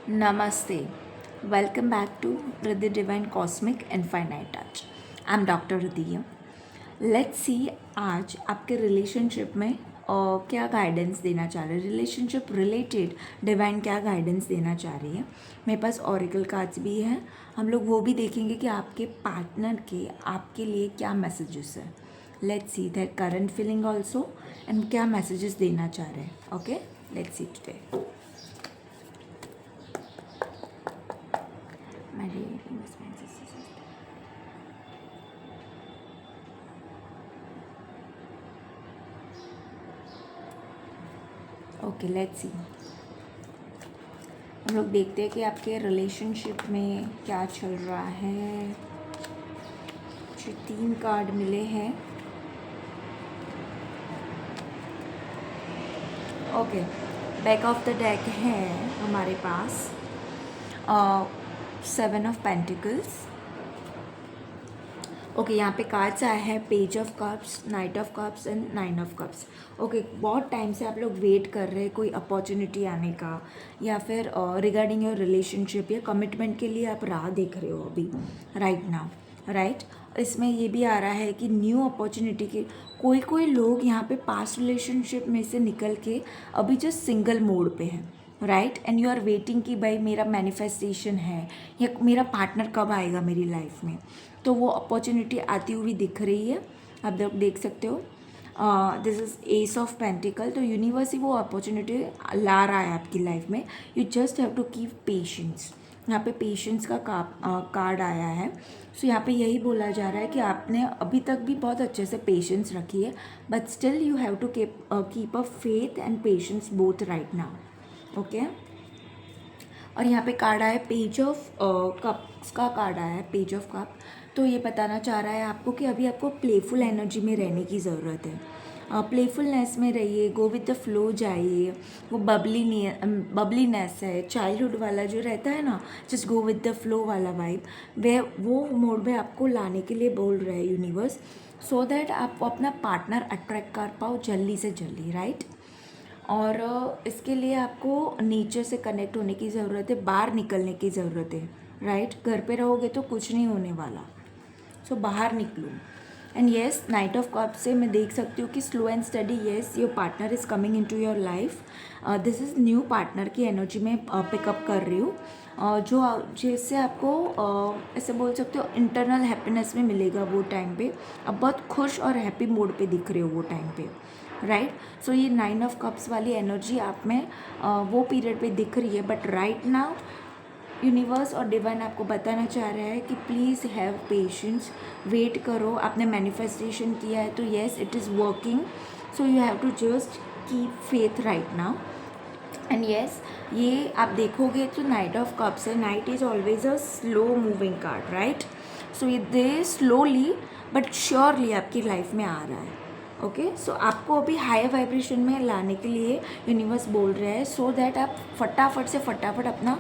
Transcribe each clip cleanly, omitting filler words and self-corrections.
Namaste. Welcome back to Riddhi Divine Cosmic Infinite Touch. I'm Dr. Riddhi. Let's see आज आपके relationship में क्या guidance देना चाह रहे हैं, रिलेशनशिप रिलेटेड डिवाइन क्या गाइडेंस देना चाह रही है। मेरे पास ऑरिकल कार्ड्स भी हैं, हम लोग वो भी देखेंगे कि आपके पार्टनर के आपके लिए क्या मैसेजेस है। Let's see that current feeling also and क्या मैसेजेस देना चाह रहे हैं। Okay, let's see today. Okay, let's see. हम लोग देखते हैं कि आपके रिलेशनशिप में क्या चल रहा है। मुझे 3 कार्ड मिले हैं। Okay, back of the deck है हमारे पास 7 ऑफ पेंटिकल्स। ओके, यहाँ पे कार्ड्स आया है page of cups, night of cups and 9 of cups. Okay, बहुत टाइम से आप लोग वेट कर रहे हैं कोई अपॉर्चुनिटी आने का, या फिर रिगार्डिंग योर रिलेशनशिप या कमिटमेंट के लिए आप राह देख रहे हो अभी राइट नाउ, राइट। इसमें ये भी आ रहा है कि न्यू अपॉर्चुनिटी के कोई लोग यहाँ पे पास्ट रिलेशनशिप में से निकल के अभी जस्ट सिंगल मोड पे हैं, right. And you are waiting कि भाई मेरा मैनिफेस्टेशन है या मेरा पार्टनर कब आएगा मेरी लाइफ में। तो वो अपॉर्चुनिटी आती हुई दिख रही है, आप लोग देख सकते हो। This is ace of pentacle. तो यूनिवर्स ही वो अपॉर्चुनिटी ला रहा है आपकी लाइफ में। You just have to keep patience. यहाँ पे पेशेंस का कार्ड आया है। सो यहाँ पे यही बोला जा रहा है कि आपने अभी तक भी बहुत अच्छे से पेशेंस रखी है, but still you have to keep a faith and patience both right now. Okay, और यहाँ पे कार्ड आया पेज ऑफ कप्स का कार्ड आया है, पेज ऑफ कप। तो ये बताना चाह रहा है आपको कि अभी आपको प्लेफुल एनर्जी में रहने की ज़रूरत है। प्लेफुलनेस में रहिए, गो विद द फ्लो जाइए। वो बबलीनेस है, चाइल्डहुड वाला जो रहता है ना, just go with the flow वाला वाइब, वह वो मोड में आपको लाने के लिए बोल रहा है यूनिवर्स, सो दैट आप अपना पार्टनर अट्रैक्ट कर पाओ जल्दी से जल्दी, राइट। और इसके लिए आपको नेचर से कनेक्ट होने की ज़रूरत है, बाहर निकलने की ज़रूरत है, राइट। घर पे रहोगे तो कुछ नहीं होने वाला, सो बाहर निकलो। And yes, knight of cup से मैं देख सकती हूँ कि slow and steady, yes your partner is coming in to your life. This is new partner की एनर्जी में पिकअप कर रही हूँ, जो जिससे आपको ऐसे बोल सकते हो इंटरनल हैप्पीनेस में मिलेगा वो टाइम पे। अब बहुत खुश और हैप्पी मूड पे दिख रहे हो वो टाइम पे, राइट। सो ये 9 ऑफ कप्स वाली एनर्जी आप में वो पीरियड पे दिख रही है, बट राइट नाउ यूनिवर्स और डिवाइन आपको बताना चाह रहा है कि प्लीज़ हैव पेशेंस, वेट करो। आपने मैनिफेस्टेशन किया है तो yes it is working, so you have to just keep faith right now. And yes, ये आप देखोगे तो नाइट ऑफ कप्स है। Knight is always a slow moving card, right. So ये दे स्लोली बट श्योरली आपकी life में आ रहा है। ओके, सो आपको अभी हाई वाइब्रेशन में लाने के लिए यूनिवर्स बोल रहा है, सो दैट आप फटाफट अपना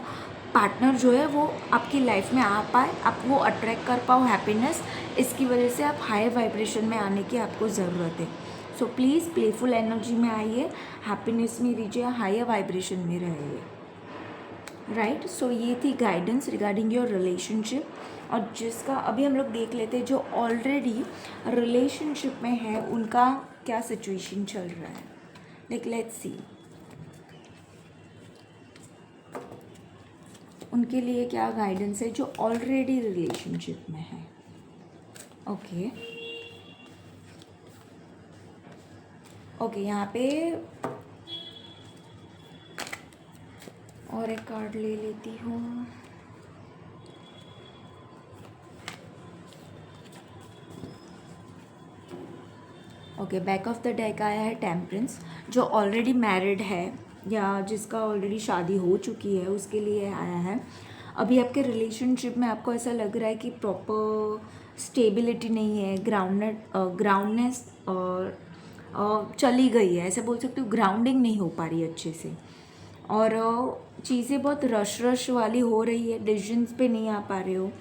पार्टनर जो है वो आपकी लाइफ में आ पाए, आप वो अट्रैक्ट कर पाओ हैप्पीनेस। इसकी वजह से आप हाई वाइब्रेशन में आने की आपको ज़रूरत है। सो प्लीज़ प्लेफुल एनर्जी में आइए, हैप्पीनेस में दीजिए, हायर वाइब्रेशन में रहिए, राइट। सो ये थी गाइडेंस रिगार्डिंग योर रिलेशनशिप। और जिसका अभी हम लोग देख लेते हैं जो ऑलरेडी रिलेशनशिप में है उनका क्या सिचुएशन चल रहा है। लाइक लेट्स सी उनके लिए क्या गाइडेंस है जो ऑलरेडी रिलेशनशिप में है। ओके ओके, यहाँ पे और एक कार्ड ले लेती हूँ। Okay, back of the deck आया है टेम्परेंस। जो ऑलरेडी मैरिड है या जिसका ऑलरेडी शादी हो चुकी है उसके लिए आया है। अभी आपके रिलेशनशिप में आपको ऐसा लग रहा है कि प्रॉपर स्टेबिलिटी नहीं है, ग्राउंडनेस और चली गई है, ऐसे बोल सकते हो। ग्राउंडिंग नहीं हो पा रही है अच्छे से, और चीज़ें बहुत रश वाली हो रही है, डिसीजंस पे नहीं आ पा रहे हो।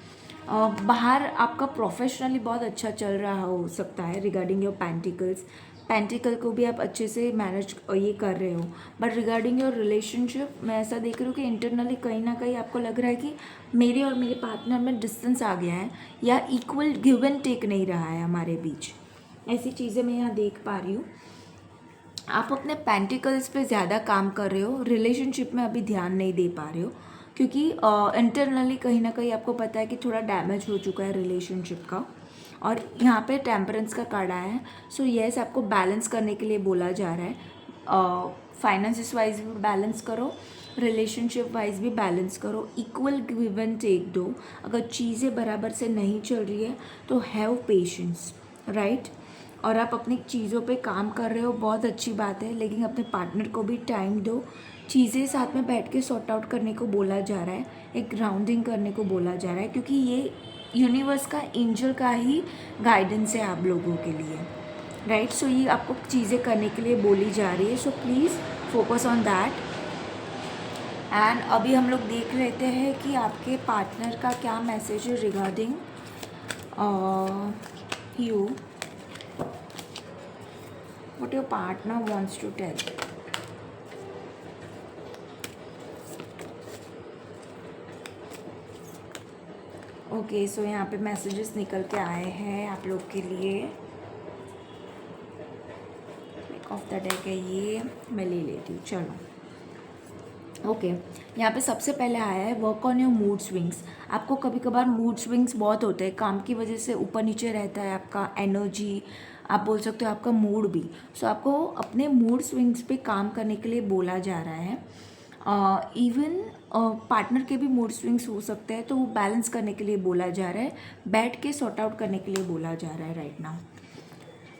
बाहर आपका प्रोफेशनली बहुत अच्छा चल रहा हो सकता है रिगार्डिंग योर पेंटिकल्स। पेंटिकल को भी आप अच्छे से मैनेज ये कर रहे हो, बट रिगार्डिंग योर रिलेशनशिप मैं ऐसा देख रही हूँ कि इंटरनली कहीं ना कहीं आपको लग रहा है कि मेरे और मेरे पार्टनर में डिस्टेंस आ गया है, या इक्वल गिव एंड टेक नहीं रहा है हमारे बीच। ऐसी चीज़ें मैं यहाँ देख पा रही हूँ। आप अपने पेंटिकल्स पे ज़्यादा काम कर रहे हो, रिलेशनशिप में अभी ध्यान नहीं दे पा रहे हो, क्योंकि इंटरनली कहीं ना कहीं आपको पता है कि थोड़ा डैमेज हो चुका है रिलेशनशिप का। और यहाँ पे टेम्परेंस का कार्ड आया है। सो येस, आपको बैलेंस करने के लिए बोला जा रहा है। फाइनेंसिस वाइज भी बैलेंस करो, रिलेशनशिप वाइज भी बैलेंस करो, इक्वल गिव एंड टेक दो। अगर चीज़ें बराबर से नहीं चल रही है तो हैव पेशेंस, राइट। और आप अपनी चीज़ों पे काम कर रहे हो, बहुत अच्छी बात है, लेकिन अपने पार्टनर को भी टाइम दो। चीज़ें साथ में बैठ के सॉर्ट आउट करने को बोला जा रहा है, एक ग्राउंडिंग करने को बोला जा रहा है, क्योंकि ये यूनिवर्स का एंजल का ही गाइडेंस है आप लोगों के लिए, राइट। सो ये आपको चीज़ें करने के लिए बोली जा रही है। So please focus on that. And अभी हम लोग देख लेते हैं कि आपके पार्टनर का क्या मैसेज है regarding you, what your partner wants to tell. Okay, so यहाँ पे मैसेजेस निकल के आए हैं आप लोग के लिए। ऑफ द डेक है ये, मैं ले लेती हूँ, चलो। ओके, यहाँ पे सबसे पहले आया है work on your mood swings. आपको कभी कभार मूड स्विंग्स बहुत होते हैं, काम की वजह से ऊपर नीचे रहता है आपका एनर्जी, आप बोल सकते हो आपका मूड भी। सो आपको अपने मूड स्विंग्स पे काम करने के लिए बोला जा रहा है। इवन पार्टनर के भी मूड स्विंग्स हो सकते हैं, तो वो बैलेंस करने के लिए बोला जा रहा है, बैठ के सॉर्ट आउट करने के लिए बोला जा रहा है राइट नाउ।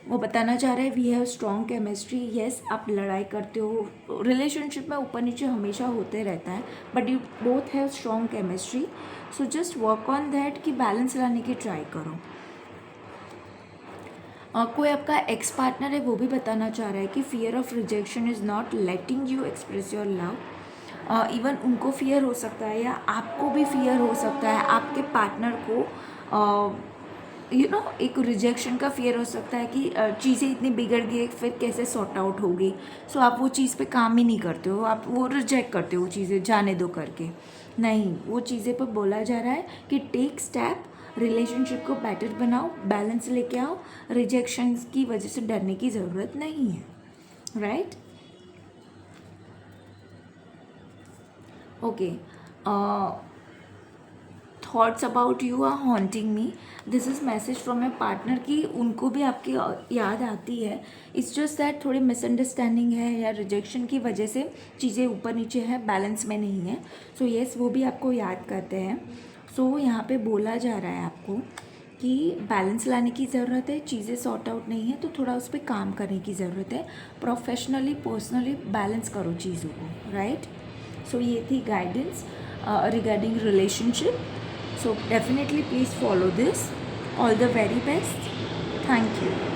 वो बताना चाह रहे हैं we have strong chemistry. Yes, आप लड़ाई करते हो, रिलेशनशिप में ऊपर नीचे हमेशा होते रहता है, but you both have strong chemistry. So just work on that कि बैलेंस लाने की ट्राई करो। कोई आपका एक्स पार्टनर है, वो भी बताना चाह रहा है कि fear of rejection is not letting you express your love. Even उनको फियर हो सकता है, या आपको भी फियर हो सकता है, आपके पार्टनर को एक रिजेक्शन का फियर हो सकता है कि चीज़ें इतनी बिगड़ गई फिर कैसे सॉर्ट आउट होगी। सो आप वो चीज़ पे काम ही नहीं करते हो, आप वो रिजेक्ट करते हो, चीज़ें जाने दो करके। नहीं, वो चीज़ें पर बोला जा रहा है कि टेक स्टेप, रिलेशनशिप को बेटर बनाओ, बैलेंस लेके आओ, रिजेक्शन की वजह से डरने की ज़रूरत नहीं है, right. Okay, thoughts about you are haunting me. This is message from my partner कि उनको भी आपकी याद आती है। इट्स जस्ट दैट थोड़ी मिसअंडरस्टैंडिंग है, या रिजेक्शन की वजह से चीज़ें ऊपर नीचे है, बैलेंस में नहीं है। सो येस, वो भी आपको याद करते हैं। सो यहाँ पे बोला जा रहा है आपको कि बैलेंस लाने की ज़रूरत है, चीज़ें सॉर्ट आउट नहीं है तो थोड़ा उस पर काम करने की ज़रूरत है। प्रोफेशनली पर्सनली बैलेंस करो चीज़ों को, राइट। सो ये थी guidance regarding relationship. So definitely please follow this. All the very best. Thank you.